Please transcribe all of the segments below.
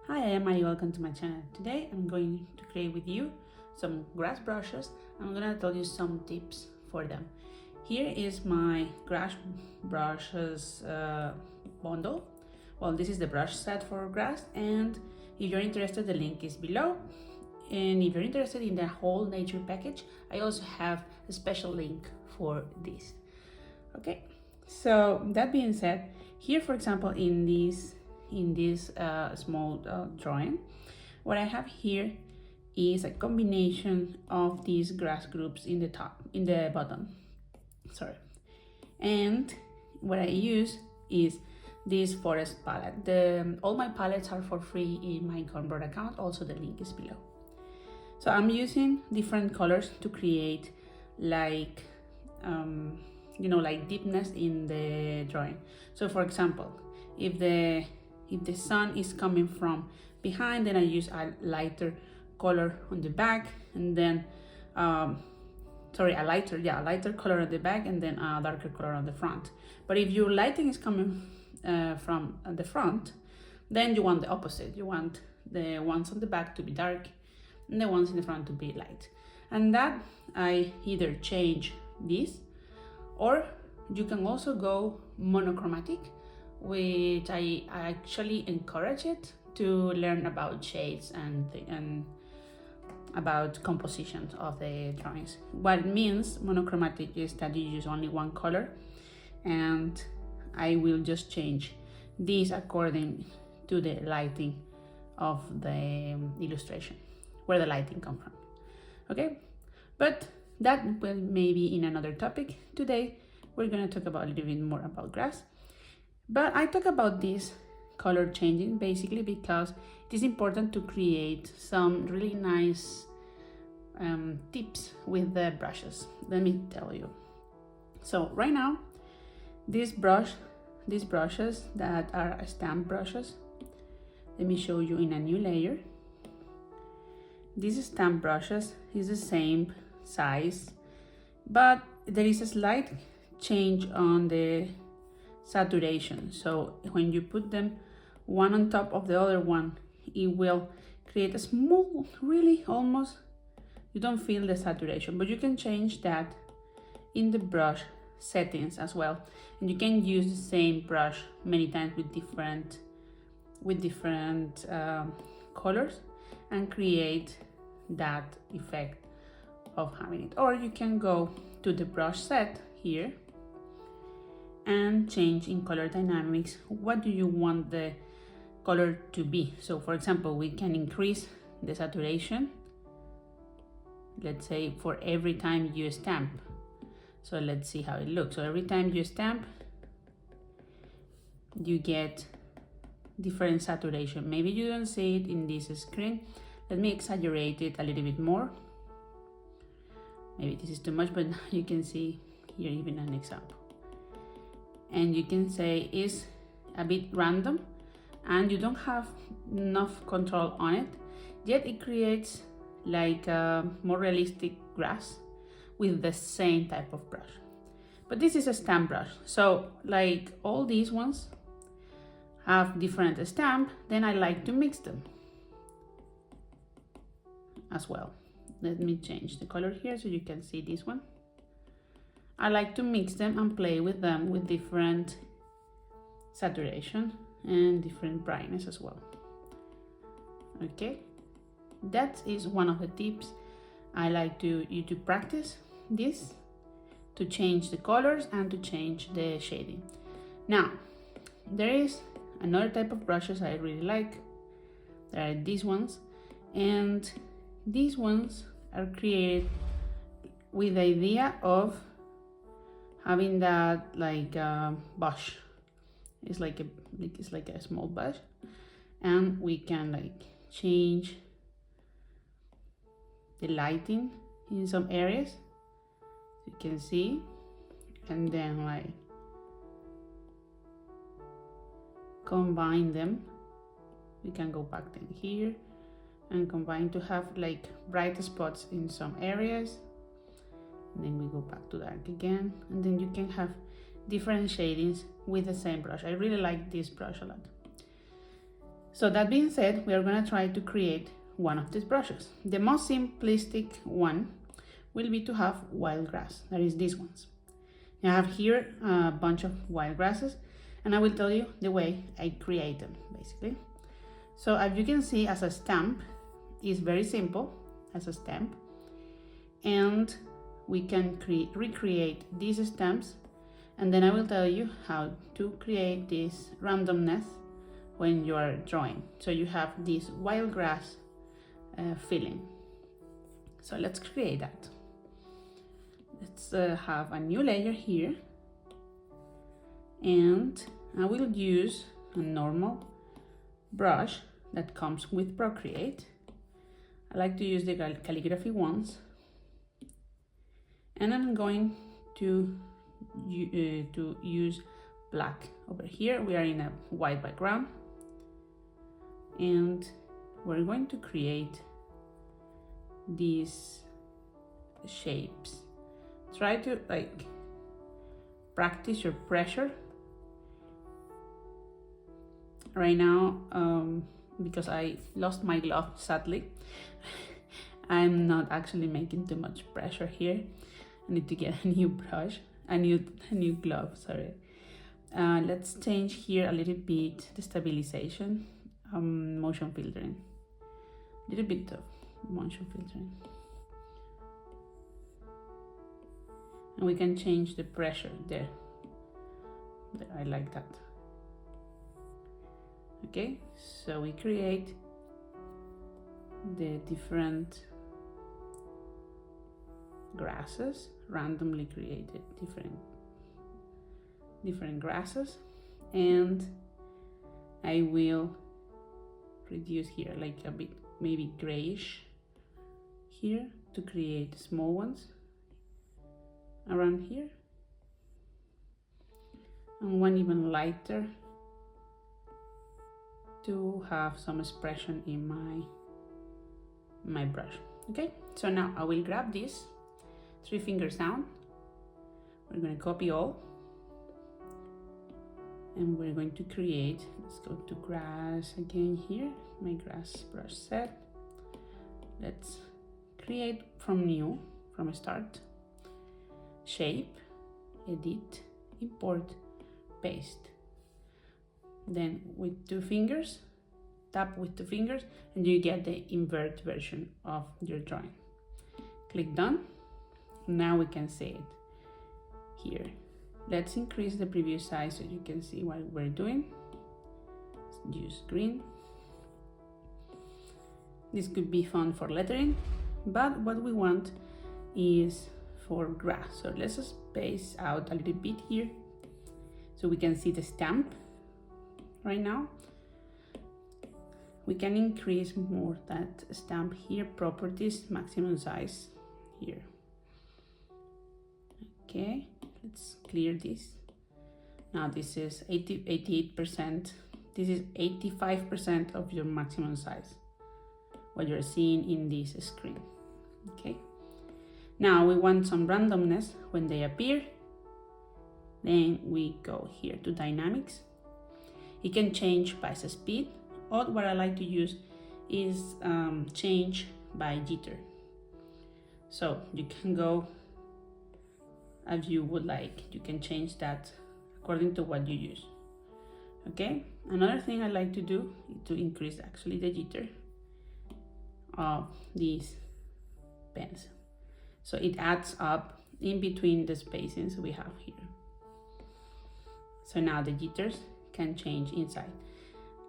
Hi, I am Mari, welcome to my channel. Today I'm going to create with you some grass brushes. I'm gonna tell you some tips for them. Here is my grass brushes bundle. Well, this is the brush set for grass, and if you're interested, the link is below. And if you're interested in the whole nature package, I also have a special link for this. Okay, so that being said, here for example in this small drawing, what I have here is a combination of these grass groups in the bottom, sorry, and what I use is this forest palette. All my palettes are for free in my Gumroad account, also the link is below. So I'm using different colors to create like like deepness in the drawing. So for example, if the sun is coming from behind, then I use a lighter color on the back, and then a lighter color on the back, and then a darker color on the front. But if your lighting is coming from the front, then you want the opposite. You want the ones on the back to be dark and the ones in the front to be light. And that I either change this, or you can also go monochromatic, which I actually encourage it to learn about shades and about compositions of the drawings. What it means monochromatic is that you use only one color, and I will just change this according to the lighting of the illustration, where the lighting comes from. Okay, but that will maybe in another topic. Today we're going to talk about a little bit more about grass, but I talk about this color changing basically because it is important to create some really nice tips with the brushes. Let me tell you. So right now, these brushes that are stamp brushes, let me show you in a new layer. These stamp brushes is the same size, but there is a slight change on the saturation. So when you put them one on top of the other one, it will create a small, really almost, you don't feel the saturation, but you can change that in the brush settings as well. And you can use the same brush many times with different colors and create that effect of having it. Or you can go to the brush set here and change in color dynamics. What do you want the color to be? So for example, we can increase the saturation, let's say for every time you stamp. So let's see how it looks. So every time you stamp, you get different saturation. Maybe you don't see it in this screen. Let me exaggerate it a little bit more. Maybe this is too much, but you can see here even an example. And you can say it's a bit random and you don't have enough control on it, yet it creates like a more realistic grass with the same type of brush. But this is a stamp brush, so like all these ones have different stamp, then I like to mix them as well. Let me change the color here so you can see this one. I like to mix them and play with them with different saturation and different brightness as well. Okay, that is one of the tips I like you to practice this, to change the colors and to change the shading. Now, there is another type of brushes I really like. There are these ones, and these ones are created with the idea of having that like bush. It's like a small bush, and we can like change the lighting in some areas, you can see, and then like combine them. We can go back then here and combine to have like bright spots in some areas, and then we go back to dark again, and then you can have different shadings with the same brush. I really like this brush a lot. So that being said, we are going to try to create one of these brushes. The most simplistic one will be to have wild grass, that is these ones. I have here a bunch of wild grasses, and I will tell you the way I create them, basically. So as you can see, as a stamp, it's very simple as a stamp, and we can recreate these stamps, and then I will tell you how to create this randomness when you are drawing. So you have this wild grass feeling. So let's create that. Let's have a new layer here, and I will use a normal brush that comes with Procreate. I like to use the calligraphy ones, and I'm going to use black. Over here we are in a white background, and we're going to create these shapes. Try to like practice your pressure. Right now, because I lost my glove, sadly, I'm not actually making too much pressure here. I need to get a new brush, a new glove, sorry. Let's change here a little bit the stabilization, motion filtering, a little bit of motion filtering. And we can change the pressure there. I like that. Okay, so we create the different grasses, randomly created different grasses, and I will reduce here like a bit, maybe grayish here, to create small ones around here, and one even lighter to have some expression in my brush. Okay, so now I will grab this 3 fingers down. We're going to copy all, and we're going to create, let's go to grass again here, my grass brush set. Let's create from new, from a start. Shape, edit, import, paste. Then with 2 fingers, tap with 2 fingers, and you get the invert version of your drawing. Click done. Now we can see it here. Let's increase the preview size so you can see what we're doing. Let's use green. This could be fun for lettering, but what we want is for grass. So let's just space out a little bit here so we can see the stamp. Right now we can increase more that stamp here, properties, maximum size here. Okay, let's clear this. Now this is 88%. This is 85% of your maximum size, what you're seeing in this screen. Okay, now we want some randomness when they appear. Then we go here to dynamics. It can change by speed, or what I like to use is change by jitter. So you can go as you would like. You can change that according to what you use. Okay, another thing I like to do is to increase actually the jitter of these pens, so it adds up in between the spacings we have here. So now the jitters can change inside.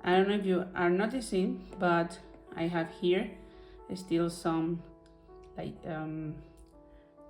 I don't know if you are noticing, but I have here still some like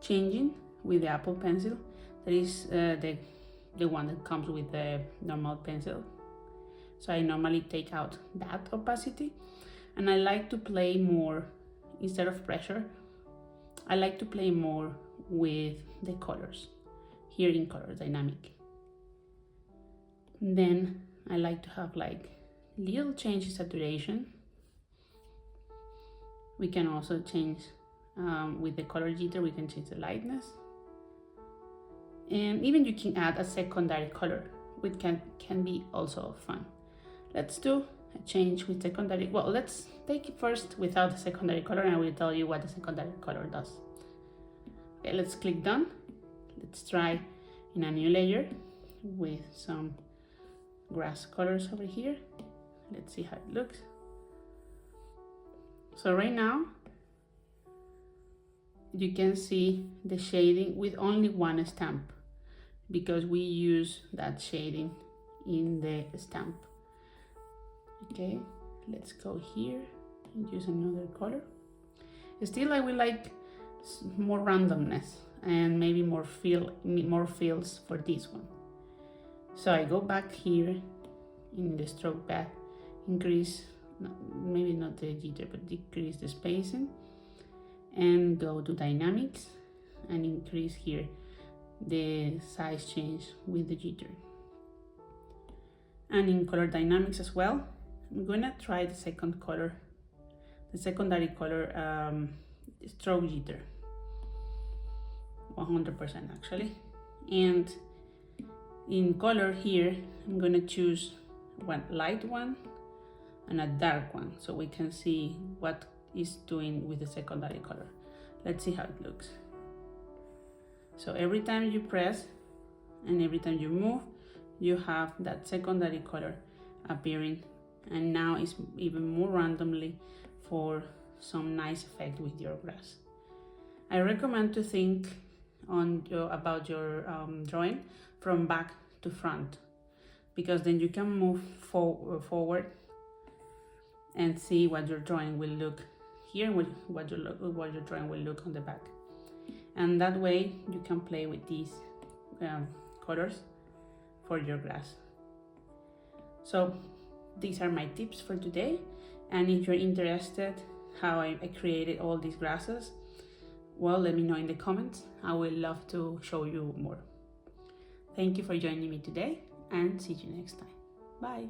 changing with the Apple Pencil. That is the one that comes with the normal pencil. So I normally take out that opacity, and I like to play more, instead of pressure, I like to play more with the colors here in color dynamic. Then I like to have like little change in saturation. We can also change with the color jitter, we can change the lightness. And even you can add a secondary color, which can be also fun. Let's do change with secondary. Well, let's take it first without the secondary color and I will tell you what the secondary color does. Okay, let's click done. Let's try in a new layer with some grass colors over here. Let's see how it looks. So right now you can see the shading with only one stamp because we use that shading in the stamp. Okay, let's go here and use another color. Still, I will like more randomness and maybe more feels for this one. So I go back here in the stroke path, increase, maybe not the jitter, but decrease the spacing, and go to dynamics and increase here the size change with the jitter. And in color dynamics as well, I'm gonna try the second color, the secondary color, stroke jitter, 100% actually. And in color here, I'm gonna choose one light one and a dark one so we can see what is doing with the secondary color. Let's see how it looks. So every time you press and every time you move, you have that secondary color appearing, and now it's even more randomly for some nice effect with your grass. I recommend to think about your drawing from back to front, because then you can move forward and see what your drawing will look here, what your drawing will look on the back. And that way you can play with these colors for your grass. So these are my tips for today, and if you're interested how I created all these grasses, well, let me know in the comments. I would love to show you more. Thank you for joining me today, and see you next time. Bye.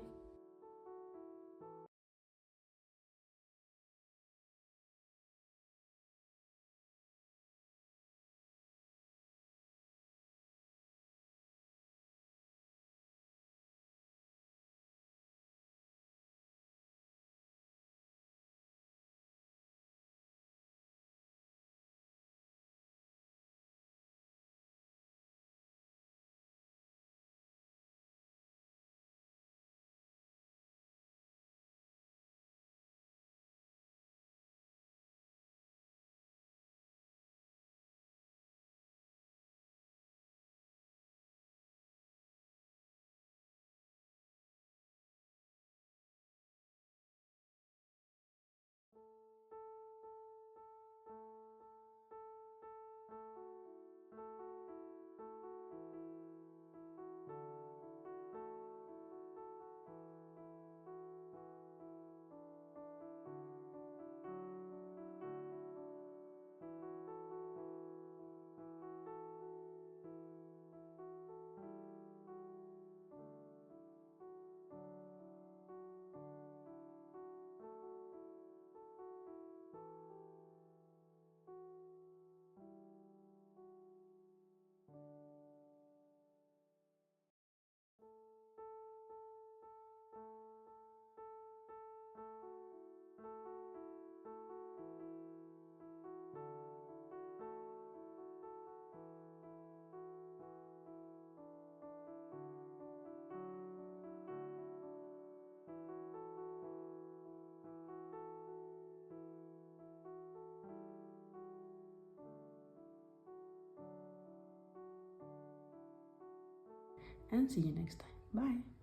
And see you next time. Bye.